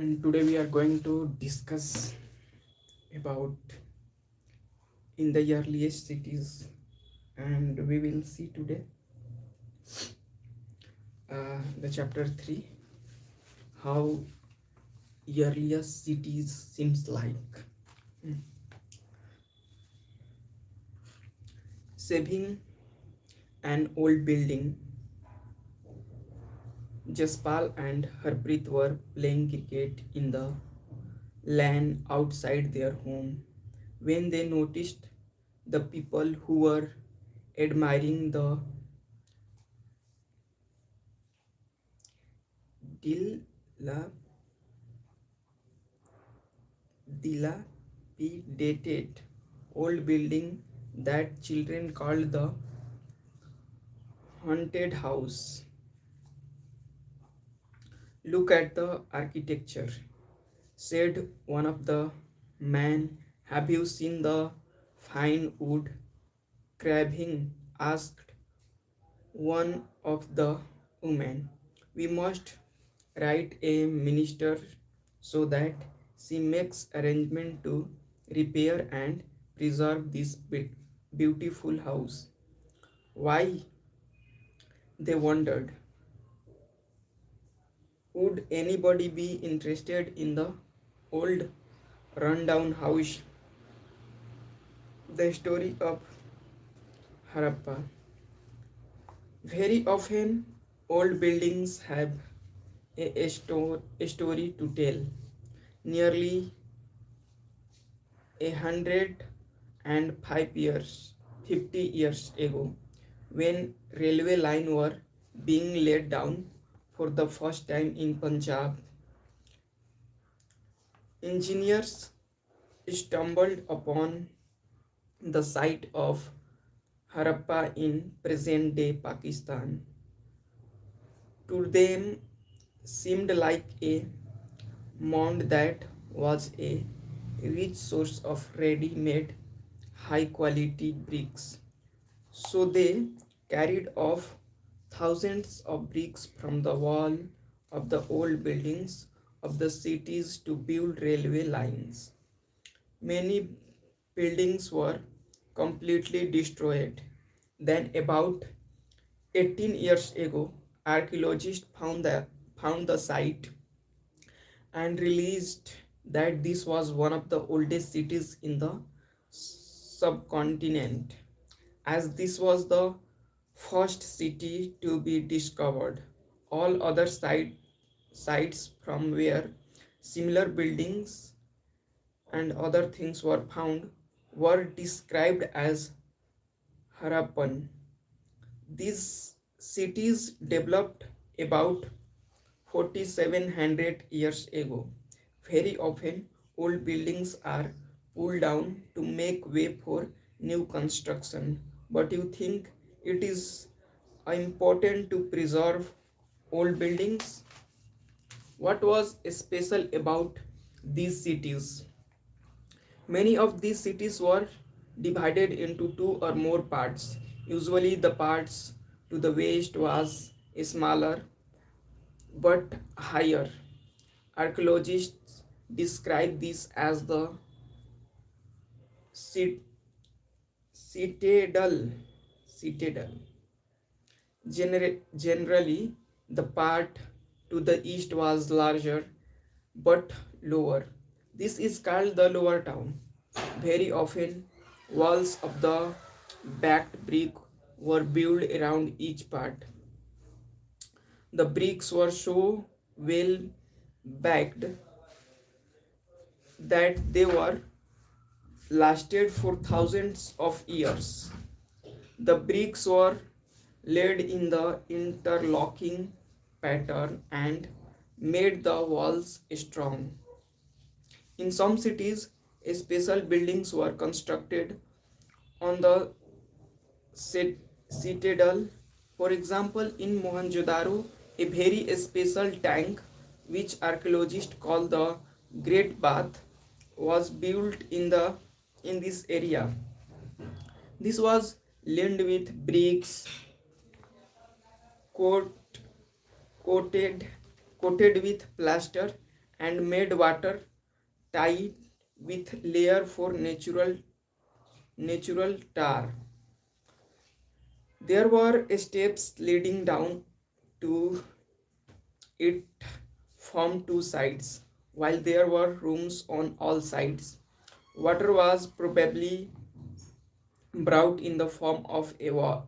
and today we are going to discuss about in the earliest cities, and we will see today the chapter 3, how earliest cities seems like. Mm. Saving an old building, Jaspal and Harpreet were playing cricket in the lane outside their home when they noticed the people who were admiring the dila- dilapidated old building that children called the haunted house. Look at the architecture, said one of the men. Have you seen the fine wood carving? Asked one of the women. We must write a minister so that she makes arrangement to repair and preserve this beautiful house. Why? They wondered. Would anybody be interested in the old rundown house? The story of Harappa. Very often, old buildings have a story to tell. Nearly 105 years, 50 years ago, when railway line were being laid down for the first time in Punjab, engineers stumbled upon the site of Harappa in present day Pakistan. To them seemed like a mound that was a rich source of ready made high quality bricks. So they carried off thousands of bricks from the wall of the old buildings of the cities to build railway lines. Many buildings were completely destroyed. Then, about 18 years ago, archaeologists found the site and realized that this was one of the oldest cities in the subcontinent, as this was the first city to be discovered. All other sites from where similar buildings and other things were found were described as Harappan. These cities developed about 4700 years ago. Very often, old buildings are pulled down to make way for new construction. But you think it is important to preserve old buildings? What was special about these cities? Many of these cities were divided into two or more parts. Usually, the parts to the west was smaller but higher. Archaeologists describe this as the cit- citadel. Citadel. Generally, the part to the east was larger but lower. This is called the lower town. Very often, walls of the backed brick were built around each part. The bricks were so well backed that they were lasted for thousands of years. The bricks were laid in the interlocking pattern and made the walls strong. In some cities, special buildings were constructed on the citadel. For example, in Mohenjo-daro, a very special tank, which archaeologists call the Great Bath, was built in this area. This was lined with bricks, coat, coated coated with plaster, and made water tight with layer for natural tar. There were steps leading down to it from two sides, while there were rooms on all sides. Water was probably brought in the form of a well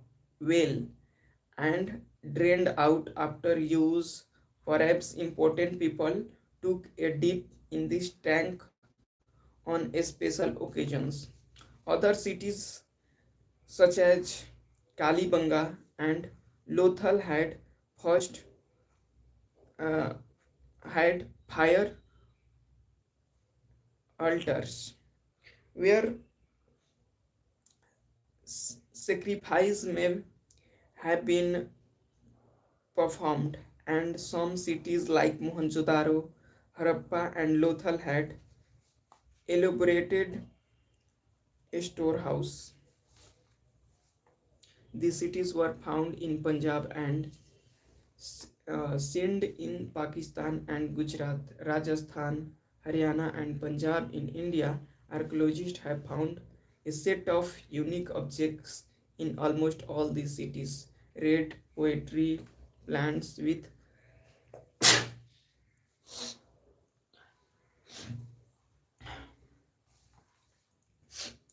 and drained out after use. Perhaps important people took a dip in this tank on a special occasions. Other cities such as Kalibanga and Lothal first uh, had fire altars where sacrifice may have been performed, and some cities like Mohenjo-daro, Harappa, and Lothal had elaborated storehouse. These cities were found in Punjab and Sindh in Pakistan and Gujarat, Rajasthan, Haryana, and Punjab in India. Archaeologists have found a set of unique objects in almost all these cities. Red poetry plants with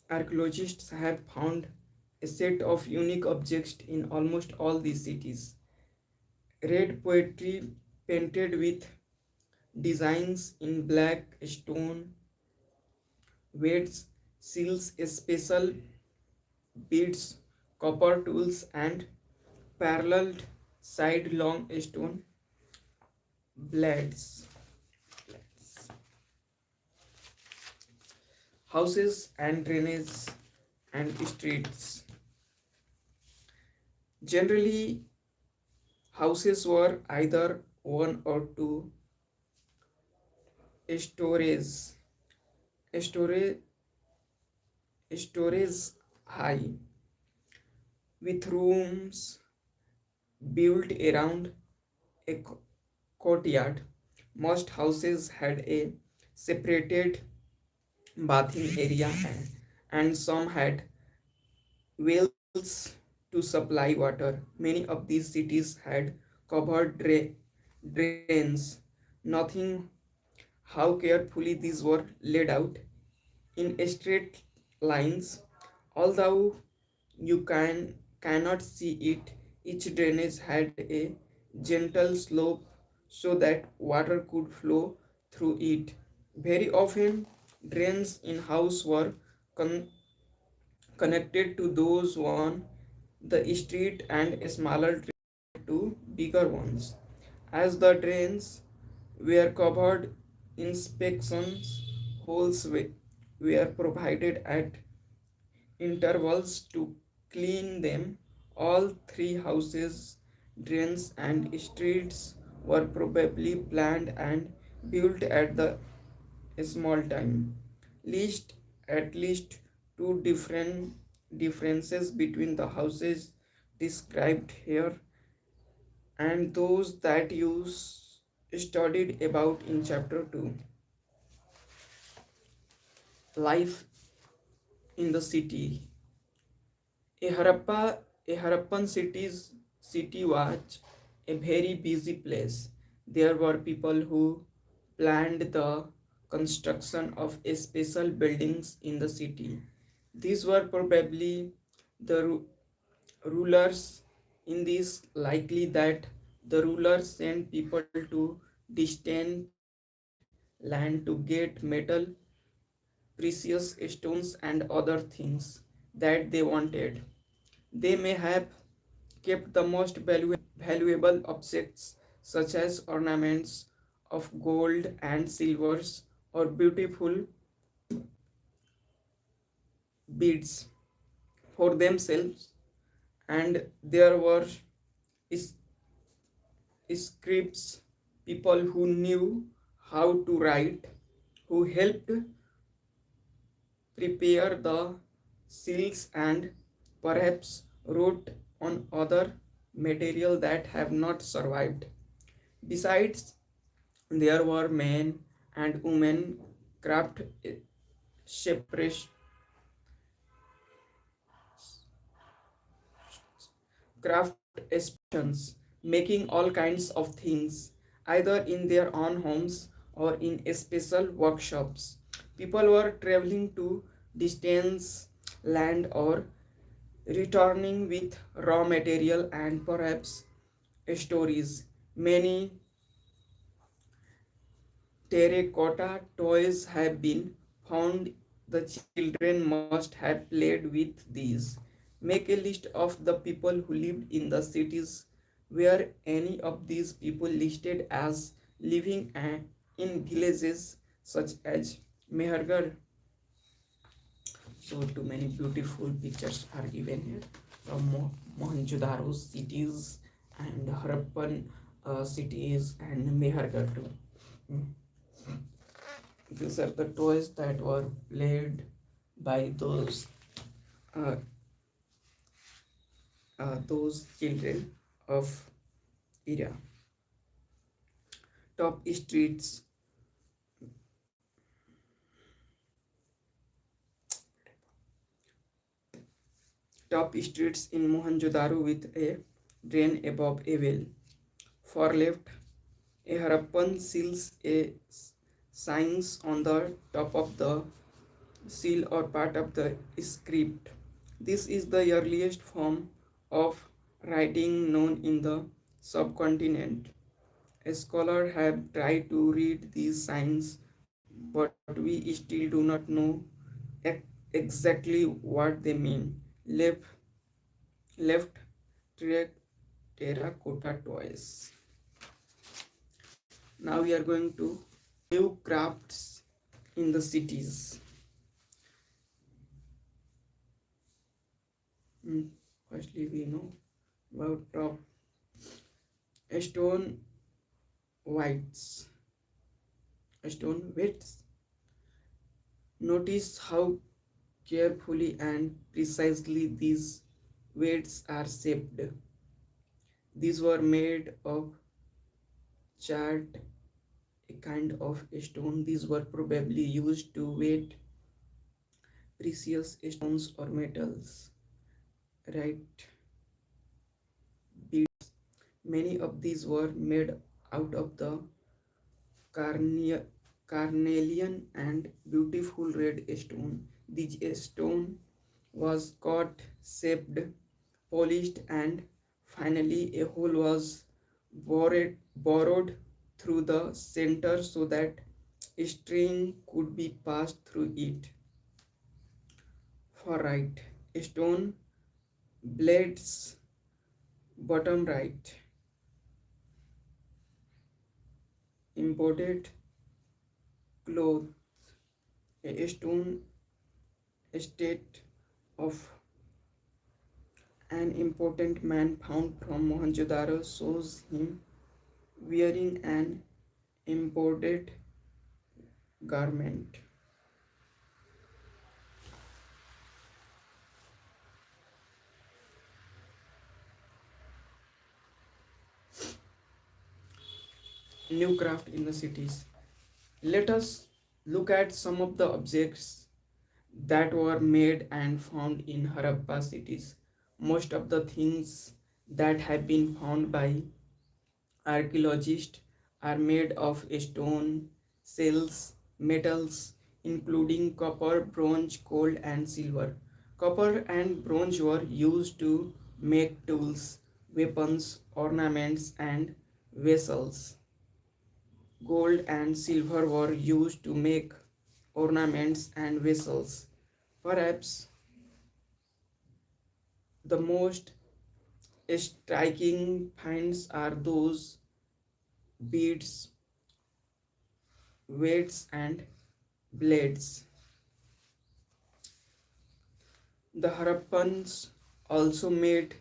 Archaeologists have found a set of unique objects in almost all these cities. Red poetry painted with designs in black stone, weights, seals, special beads, copper tools, and paralleled side long stone blades. Houses and drainage and streets. Generally, houses were either one or two stories, storage, storage high, with rooms built around a courtyard. Most houses had a separated bathing area, and some had wells to supply water. Many of these cities had covered drains. Nothing how carefully these were laid out in straight lines. Although you cannot see it, each drainage had a gentle slope so that water could flow through it. Very often, drains in house were connected to those on the street and smaller drains to bigger ones. As the drains were covered, inspections holes were provided at intervals to clean them. All three houses, drains, and streets were probably planned and built at the small time. Least at least two different differences between the houses described here and those that you studied about in chapter 2. Life in the city. A Harappan city was a very busy place. There were people who planned the construction of a special buildings in the city. These were probably the rulers. In this likely that the rulers sent people to distant land to get metal, precious stones, and other things that they wanted. They may have kept the most valuable objects such as ornaments of gold and silvers or beautiful beads for themselves, and there were scribes, people who knew how to write, who helped prepare the seals and perhaps wrote on other material that have not survived. Besides, there were men and women craft separate craft expressions, making all kinds of things, either in their own homes or in special workshops. People were traveling to distant land or returning with raw material and perhaps stories. Many terracotta toys have been found. The children must have played with these. Make a list of the people who lived in the cities. Were any of these people listed as living in villages such as Mehergarh? So, too many beautiful pictures are given here from Mohenjo-daro cities and Harappan cities and Mehergarh too. Mm. These are the toys that were played by uh, those children of era. Top streets, top streets in Mohenjo-daro with a drain above a well. For left, a Harappan seals a signs on the top of the seal or part of the script. This is the earliest form of writing known in the subcontinent. Scholars have tried to read these signs, but we still do not know exactly what they mean. Left terracotta toys. Now we are going to new crafts in the cities. Firstly, we know about top stone whites, stone weights. Notice how carefully and precisely these weights are shaped. These were made of chart, a kind of stone. These were probably used to weight precious stones or metals, right? Many of these were made out of the carnelian and beautiful red stone. This stone was cut, shaped, polished, and finally a hole was borrowed through the center so that a string could be passed through it. For right, stone blades, bottom right, embodied cloth, a stone estate of an important man found from Mohenjo-daro shows him wearing an embroidered garment. New craft in the cities. Let us look at some of the objects that were made and found in Harappa cities. Most of the things that have been found by archaeologists are made of stone, shells, metals, including copper, bronze, gold, and silver. Copper and bronze were used to make tools, weapons, ornaments, and vessels. Gold and silver were used to make ornaments and vessels. Perhaps the most striking finds are those beads, weights, and blades. The Harappans also made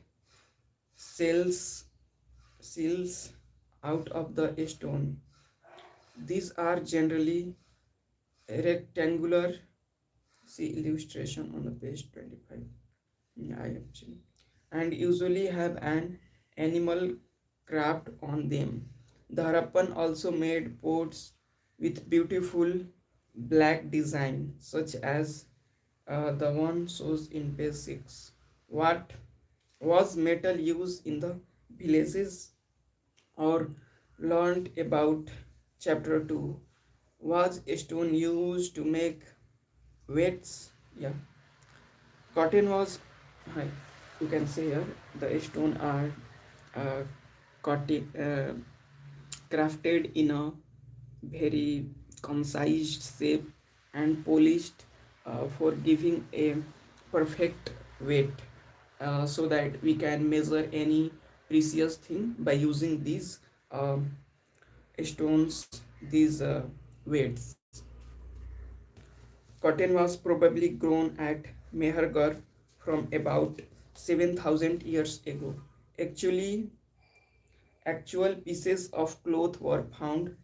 shells, seals out of the stone. These are generally rectangular. See illustration on the page 25. Yeah, I have seen. And usually have an animal craft on them. The Harappan also made pots with beautiful black design such as the one shows in page 6. What was metal used in the villages or learned about chapter 2? Was stone used to make weights? Yeah, cotton was, hi, you can say here, the stone are uh, cotton, crafted in a very concise shape and polished for giving a perfect weight, so that we can measure any precious thing by using these um stones, these weights. Cotton was probably grown at Mehergarh from about 7,000 years ago. Actually, actual pieces of cloth were found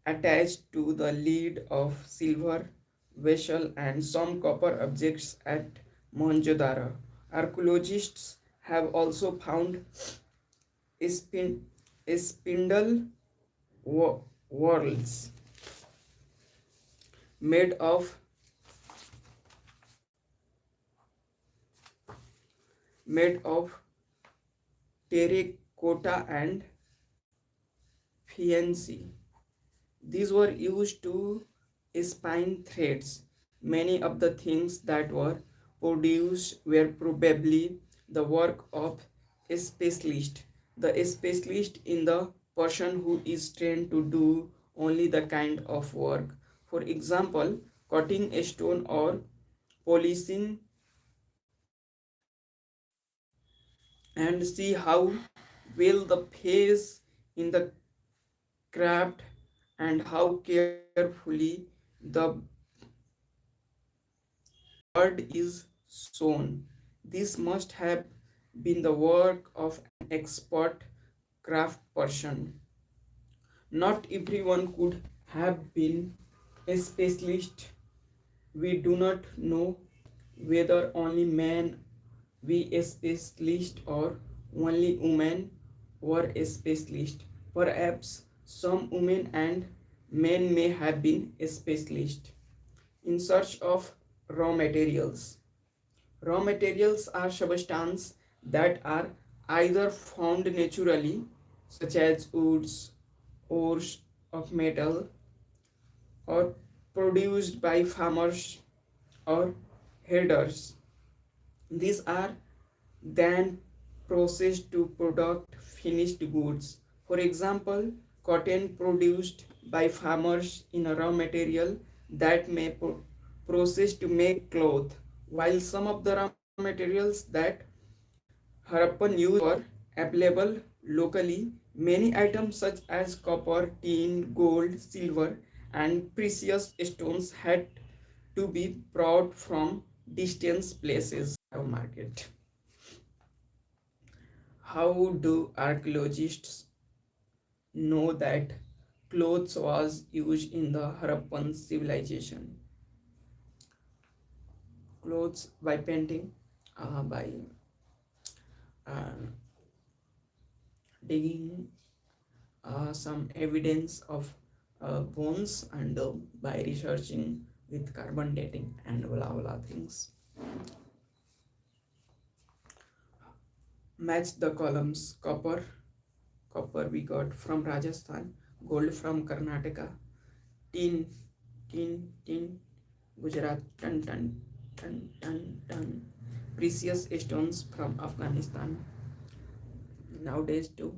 attached to the lid of silver vessel and some copper objects at Mohenjo-daro. Archaeologists have also found spin, spindle whorls made of made of terracotta and fiancé. These were used to spin threads. Many of the things that were produced were probably the work of a specialist. The specialist in the person who is trained to do only the kind of work. For example, cutting a stone or polishing, and see how well the face in the craft and how carefully the bird is sewn. This must have been the work of an expert craft person. Not everyone could have been a specialist. We do not know whether only men were a specialist or only women were a specialist. Perhaps some women and men may have been a specialist in search of raw materials. Raw materials are substances that are either found naturally, such as woods, ores of metal, or produced by farmers or herders. These are then processed to product finished goods. For example, cotton produced by farmers in a raw material that may processed to make cloth, while some of the raw materials that Harappan used were available locally. Many items such as copper, tin, gold, silver, and precious stones had to be brought from distant places to market. How do archaeologists know that clothes was used in the Harappan civilization? Clothes by painting, by uh, digging some evidence of bones, and by researching with carbon dating and blah things. Match the columns. Copper we got from Rajasthan, gold from Karnataka, tin, tin, Gujarat, ton. Precious stones from Afghanistan. Nowadays too,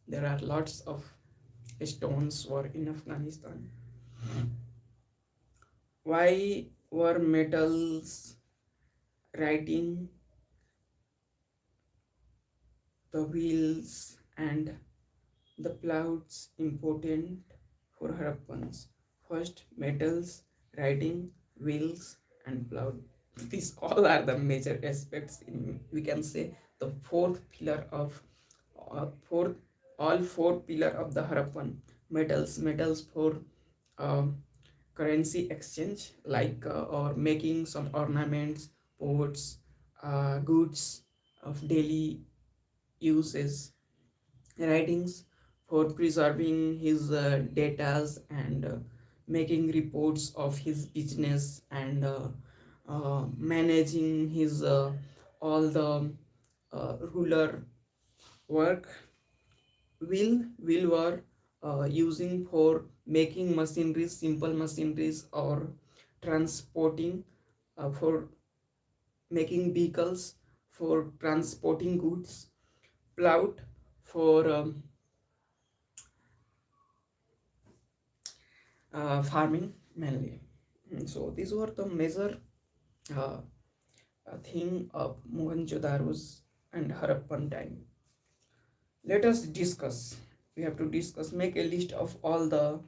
there are lots of stones were in Afghanistan. Why were metals, writing, the wheels, and the ploughs important for Harappans? First, metals, writing, wheels, and plough. These all are the major aspects in, we can say, the fourth pillar of fourth all four pillar of the Harappan. Metals for uh, currency exchange, like or making some ornaments, pots, goods of daily uses. Writings for preserving his datas and making reports of his business and managing his all the ruler work. Will were using for making machineries, simple machineries, or transporting, for making vehicles, for transporting goods. Ploughed for farming mainly. So these were the major uh, thing of Mohenjo-daro's and Harappan time. Let us discuss. We have to discuss. Make a list of all the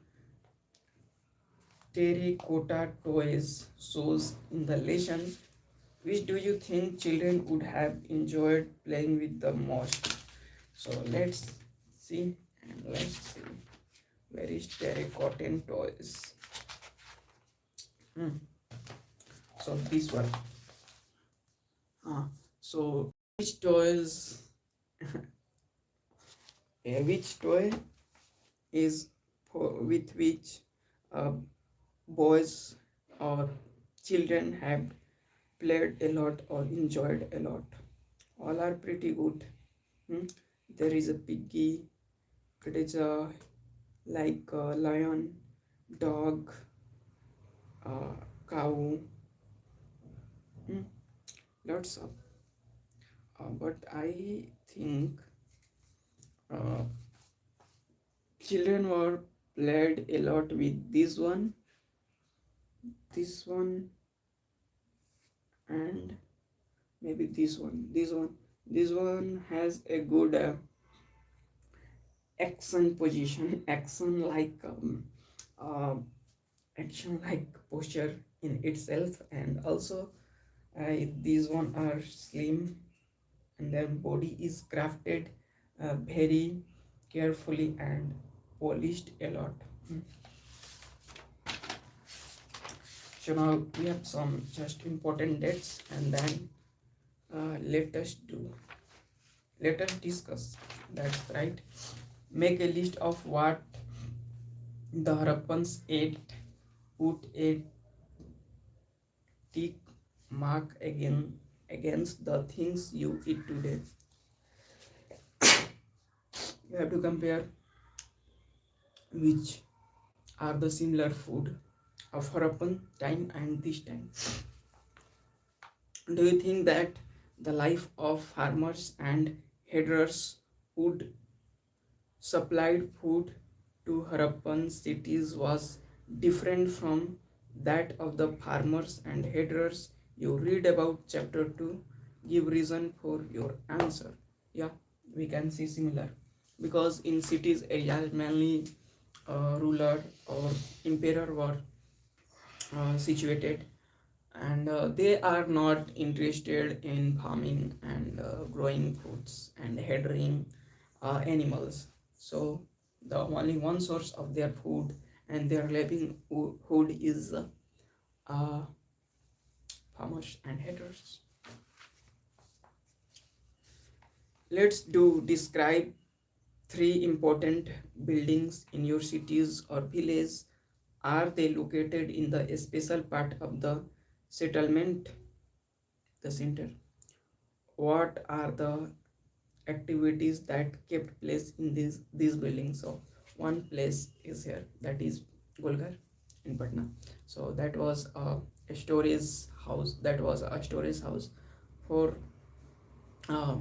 terracotta toys shows in the lesson. Which do you think children would have enjoyed playing with the most? So let's see, and let's see where is terracotta toys. Hmm. So this one. So which toys? Which toy is with which uh, boys or children have played a lot or enjoyed a lot? All are pretty good. Hmm? There is a piggy, it is a like a lion, dog, cow, hmm? Lots of. But I think uh, children were played a lot with this one, and maybe this one has a good action position, uh, action like posture in itself, and also these one are slim and their body is crafted very carefully and polished a lot. So now we have some just important dates, and then let us discuss. That's right. Make a list of what the Harappans ate. Put a tick mark against the things you eat today. You have to compare which are the similar food of Harappan time and this time. Do you think that the life of farmers and herders would supplied food to Harappan cities was different from that of the farmers and herders? You read about chapter 2. Give reason for your answer. Yeah, we can see similar, because in cities areas mainly ruler or emperor were situated, and they are not interested in farming and growing fruits and herding animals. So the only one source of their food and their livelihood is uh, farmers and herders. Let's do describe three important buildings in your cities or village. Are they located in the special part of the settlement, the center? What are the activities that kept place in these buildings? So one place is here, that is Golgar in Patna. So that was a storage house. That was a storage house for uh,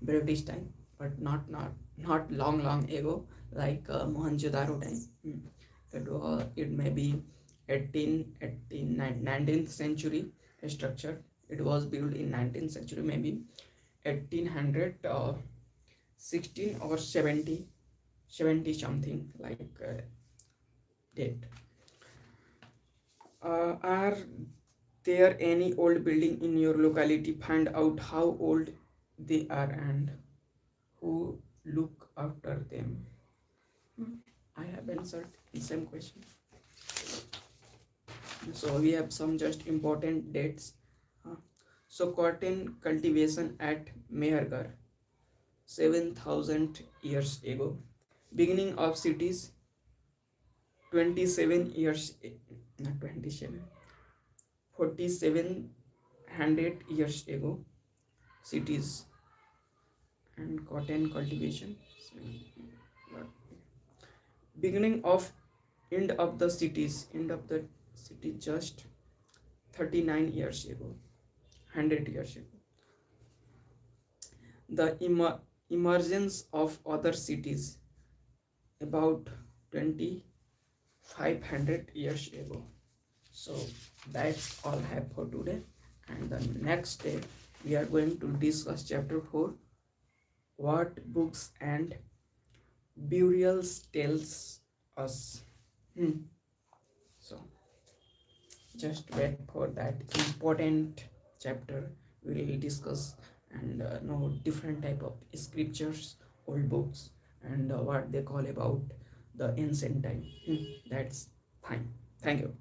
British time, but not long ago, like Mohenjo-daro time. It may be 19th century structure. It was built in 19th century, maybe 1800, 16 or 70 something like date. Are there any old building in your locality? Find out how old they are and who look after them. I have answered the same question. So we have some just important dates. So cotton cultivation at Mehergarh 7,000 years ago. Beginning of cities 27 years, not 27, 4700 years ago, cities and cotton cultivation. Beginning of end of the city just 39 years ago, 100 years ago. The emergence of other cities about 2500 years ago. So that's all I have for today, and the next day we are going to discuss chapter 4, what books and burials tells us. So just wait for that important chapter. We will discuss and know different type of scriptures, old books, and what they call about the ancient time. That's fine. Thank you.